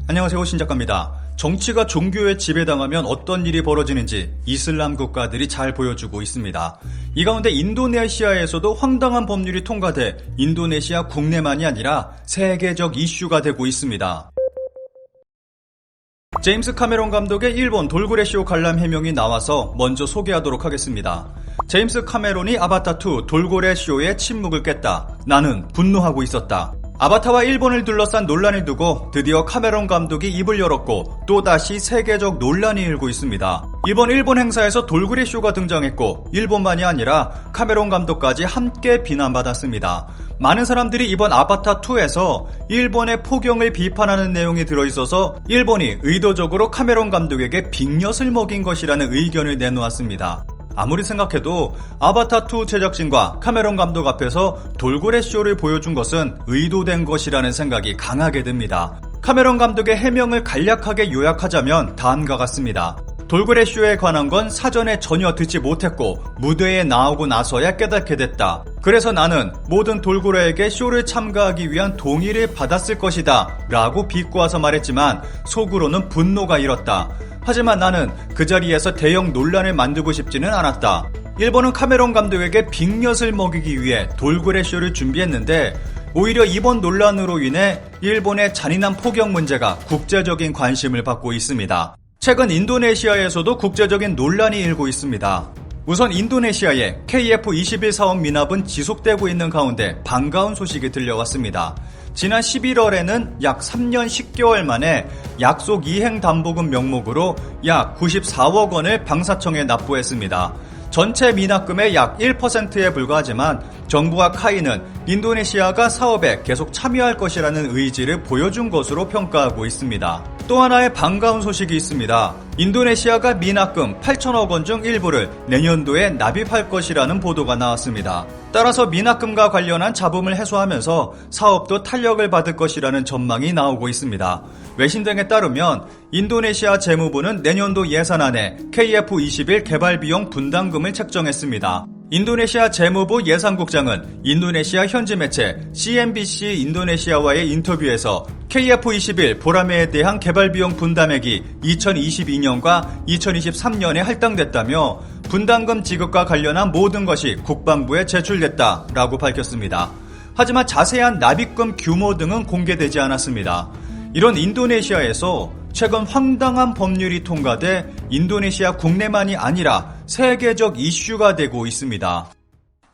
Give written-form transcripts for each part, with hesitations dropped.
안녕하세요, 신작가입니다. 정치가 종교에 지배당하면 어떤 일이 벌어지는지 이슬람 국가들이 잘 보여주고 있습니다. 이 가운데 인도네시아에서도 황당한 법률이 통과돼 인도네시아 국내만이 아니라 세계적 이슈가 되고 있습니다. 제임스 카메론 감독의 일본 돌고래쇼 관람 해명이 나와서 먼저 소개하도록 하겠습니다. 제임스 카메론이 아바타2 돌고래쇼의 침묵을 깼다. 나는 분노하고 있었다. 아바타와 일본을 둘러싼 논란을 두고 드디어 카메론 감독이 입을 열었고 또다시 세계적 논란이 일고 있습니다. 이번 일본 행사에서 돌고래쇼가 등장했고 일본만이 아니라 카메론 감독까지 함께 비난받았습니다. 많은 사람들이 이번 아바타2에서 일본의 폭영을 비판하는 내용이 들어있어서 일본이 의도적으로 카메론 감독에게 빅엿을 먹인 것이라는 의견을 내놓았습니다. 아무리 생각해도 아바타2 제작진과 카메론 감독 앞에서 돌고래쇼를 보여준 것은 의도된 것이라는 생각이 강하게 듭니다. 카메론 감독의 해명을 간략하게 요약하자면 다음과 같습니다. 돌고래쇼에 관한 건 사전에 전혀 듣지 못했고 무대에 나오고 나서야 깨닫게 됐다. 그래서 나는 모든 돌고래에게 쇼를 참가하기 위한 동의를 받았을 것이다 라고 비꼬아서 말했지만 속으로는 분노가 일었다. 하지만 나는 그 자리에서 대형 논란을 만들고 싶지는 않았다. 일본은 카메론 감독에게 빅엿을 먹이기 위해 돌고래쇼를 준비했는데 오히려 이번 논란으로 인해 일본의 잔인한 폭영 문제가 국제적인 관심을 받고 있습니다. 최근 인도네시아에서도 국제적인 논란이 일고 있습니다. 우선 인도네시아의 KF21 사업 미납은 지속되고 있는 가운데 반가운 소식이 들려왔습니다. 지난 11월에는 약 3년 10개월 만에 약속 이행 담보금 명목으로 약 94억 원을 방사청에 납부했습니다. 전체 미납금의 약 1%에 불과하지만 정부와 카이는 인도네시아가 사업에 계속 참여할 것이라는 의지를 보여준 것으로 평가하고 있습니다. 또 하나의 반가운 소식이 있습니다. 인도네시아가 미납금 8천억 원 중 일부를 내년도에 납입할 것이라는 보도가 나왔습니다. 따라서 미납금과 관련한 잡음을 해소하면서 사업도 탄력을 받을 것이라는 전망이 나오고 있습니다. 외신 등에 따르면 인도네시아 재무부는 내년도 예산안에 KF21 개발비용 분담금을 책정했습니다. 인도네시아 재무부 예산국장은 인도네시아 현지 매체 CNBC 인도네시아와의 인터뷰에서 KF21 보라매에 대한 개발비용 분담액이 2022년과 2023년에 할당됐다며 분담금 지급과 관련한 모든 것이 국방부에 제출됐다라고 밝혔습니다. 하지만 자세한 납입금 규모 등은 공개되지 않았습니다. 이런 인도네시아에서 최근 황당한 법률이 통과돼 인도네시아 국내만이 아니라 세계적 이슈가 되고 있습니다.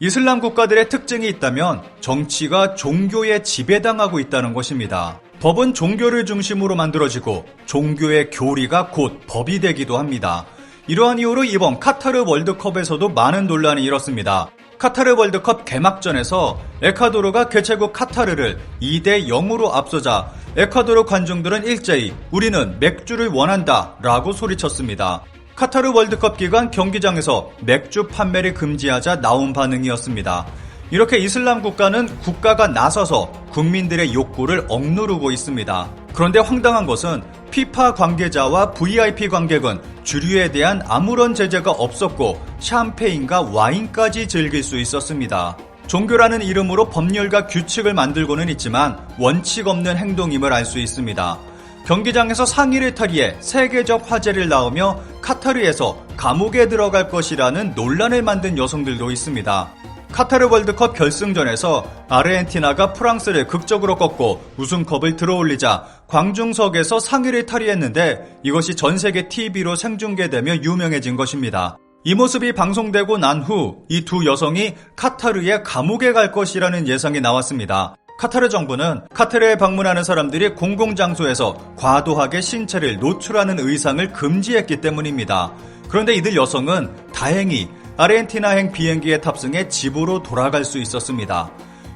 이슬람 국가들의 특징이 있다면 정치가 종교에 지배당하고 있다는 것입니다. 법은 종교를 중심으로 만들어지고 종교의 교리가 곧 법이 되기도 합니다. 이러한 이유로 이번 카타르 월드컵에서도 많은 논란이 일었습니다. 카타르 월드컵 개막전에서 에콰도르가 개최국 카타르를 2대0으로 앞서자 에콰도르 관중들은 일제히 우리는 맥주를 원한다 라고 소리쳤습니다. 카타르 월드컵 기간 경기장에서 맥주 판매를 금지하자 나온 반응이었습니다. 이렇게 이슬람 국가는 국가가 나서서 국민들의 욕구를 억누르고 있습니다. 그런데 황당한 것은 피파 관계자와 VIP 관객은 주류에 대한 아무런 제재가 없었고 샴페인과 와인까지 즐길 수 있었습니다. 종교라는 이름으로 법률과 규칙을 만들고는 있지만 원칙 없는 행동임을 알 수 있습니다. 경기장에서 상의를 탈의해 세계적 화제를 낳으며 카타르에서 감옥에 들어갈 것이라는 논란을 만든 여성들도 있습니다. 카타르 월드컵 결승전에서 아르헨티나가 프랑스를 극적으로 꺾고 우승컵을 들어올리자 광중석에서 상의를 탈의했는데 이것이 전세계 TV로 생중계되며 유명해진 것입니다. 이 모습이 방송되고 난 후 이 두 여성이 카타르의 감옥에 갈 것이라는 예상이 나왔습니다. 카타르 정부는 카타르에 방문하는 사람들이 공공장소에서 과도하게 신체를 노출하는 의상을 금지했기 때문입니다. 그런데 이들 여성은 다행히 아르헨티나행 비행기에 탑승해 집으로 돌아갈 수 있었습니다.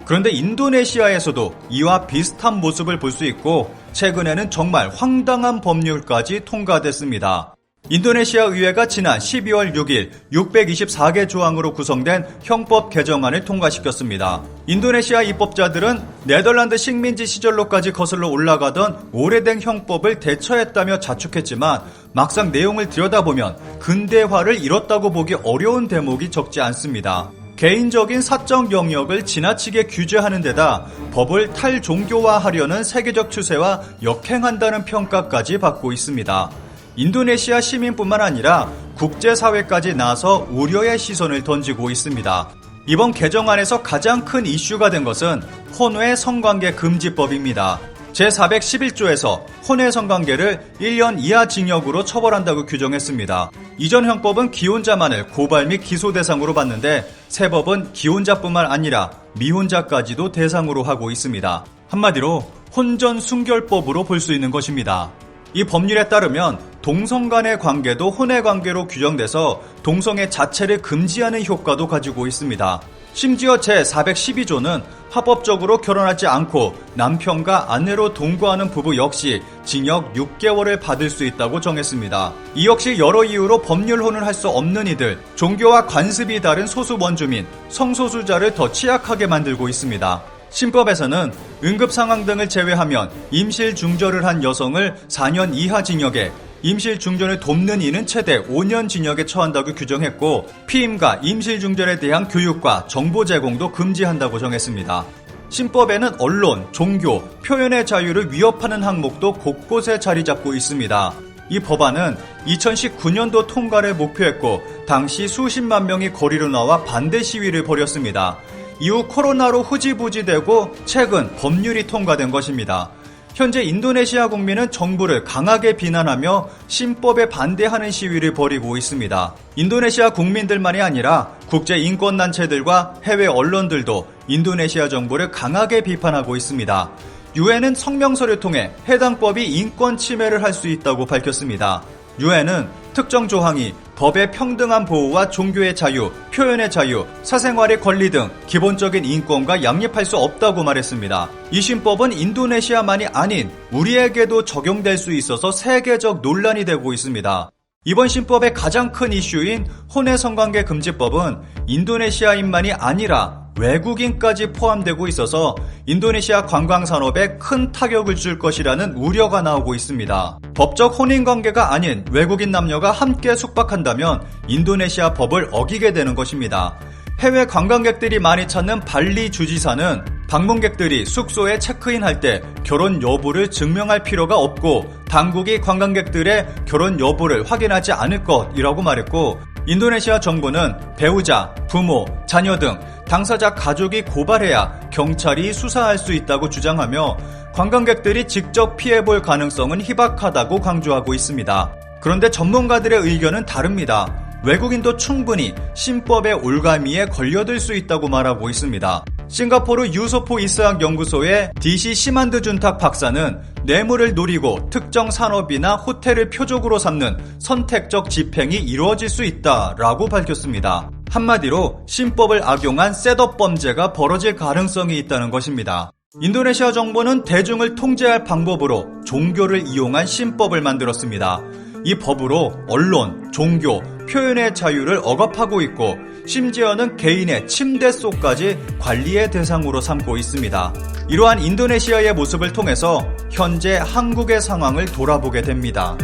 그런데 인도네시아에서도 이와 비슷한 모습을 볼 수 있고 최근에는 정말 황당한 법률까지 통과됐습니다. 인도네시아 의회가 지난 12월 6일 624개 조항으로 구성된 형법 개정안을 통과시켰습니다. 인도네시아 입법자들은 네덜란드 식민지 시절로까지 거슬러 올라가던 오래된 형법을 대처했다며 자축했지만 막상 내용을 들여다보면 근대화를 이뤘다고 보기 어려운 대목이 적지 않습니다. 개인적인 사적 영역을 지나치게 규제하는 데다 법을 탈종교화하려는 세계적 추세와 역행한다는 평가까지 받고 있습니다. 인도네시아 시민뿐만 아니라 국제사회까지 나서 우려의 시선을 던지고 있습니다. 이번 개정안에서 가장 큰 이슈가 된 것은 혼외 성관계 금지법입니다. 제411조에서 혼외 성관계를 1년 이하 징역으로 처벌한다고 규정했습니다. 이전 형법은 기혼자만을 고발 및 기소 대상으로 봤는데 새 법은 기혼자뿐만 아니라 미혼자까지도 대상으로 하고 있습니다. 한마디로 혼전 순결법으로 볼 수 있는 것입니다. 이 법률에 따르면 동성 간의 관계도 혼외 관계로 규정돼서 동성애 자체를 금지하는 효과도 가지고 있습니다. 심지어 제412조는 합법적으로 결혼하지 않고 남편과 아내로 동거하는 부부 역시 징역 6개월을 받을 수 있다고 정했습니다. 이 역시 여러 이유로 법률혼을 할 수 없는 이들, 종교와 관습이 다른 소수 원주민, 성소수자를 더 취약하게 만들고 있습니다. 신법에서는 응급 상황 등을 제외하면 임실 중절을 한 여성을 4년 이하 징역에, 임실 중전을 돕는 이는 최대 5년 징역에 처한다고 규정했고 피임과 임실 중전에 대한 교육과 정보 제공도 금지한다고 정했습니다. 신법에는 언론, 종교, 표현의 자유를 위협하는 항목도 곳곳에 자리 잡고 있습니다. 이 법안은 2019년도 통과를 목표했고 당시 수십만 명이 거리로 나와 반대 시위를 벌였습니다. 이후 코로나로 후지부지되고 최근 법률이 통과된 것입니다. 현재 인도네시아 국민은 정부를 강하게 비난하며 신법에 반대하는 시위를 벌이고 있습니다. 인도네시아 국민들만이 아니라 국제인권단체들과 해외 언론들도 인도네시아 정부를 강하게 비판하고 있습니다. 유엔은 성명서를 통해 해당 법이 인권 침해를 할 수 있다고 밝혔습니다. 유엔은 특정 조항이 법의 평등한 보호와 종교의 자유, 표현의 자유, 사생활의 권리 등 기본적인 인권과 양립할 수 없다고 말했습니다. 이 신법은 인도네시아만이 아닌 우리에게도 적용될 수 있어서 세계적 논란이 되고 있습니다. 이번 신법의 가장 큰 이슈인 혼외 성관계 금지법은 인도네시아인만이 아니라 외국인까지 포함되고 있어서 인도네시아 관광산업에 큰 타격을 줄 것이라는 우려가 나오고 있습니다. 법적 혼인관계가 아닌 외국인 남녀가 함께 숙박한다면 인도네시아 법을 어기게 되는 것입니다. 해외 관광객들이 많이 찾는 발리 주지사는 방문객들이 숙소에 체크인할 때 결혼 여부를 증명할 필요가 없고 당국이 관광객들의 결혼 여부를 확인하지 않을 것이라고 말했고 인도네시아 정부는 배우자, 부모, 자녀 등 당사자 가족이 고발해야 경찰이 수사할 수 있다고 주장하며 관광객들이 직접 피해볼 가능성은 희박하다고 강조하고 있습니다. 그런데 전문가들의 의견은 다릅니다. 외국인도 충분히 신법의 올가미에 걸려들 수 있다고 말하고 있습니다. 싱가포르 유소포 이스학 연구소의 DC 시만드 준탁 박사는 뇌물을 노리고 특정 산업이나 호텔을 표적으로 삼는 선택적 집행이 이루어질 수 있다라고 밝혔습니다. 한마디로 신법을 악용한 셋업 범죄가 벌어질 가능성이 있다는 것입니다. 인도네시아 정부는 대중을 통제할 방법으로 종교를 이용한 신법을 만들었습니다. 이 법으로 언론, 종교, 표현의 자유를 억압하고 있고 심지어는 개인의 침대 속까지 관리의 대상으로 삼고 있습니다. 이러한 인도네시아의 모습을 통해서 현재 한국의 상황을 돌아보게 됩니다.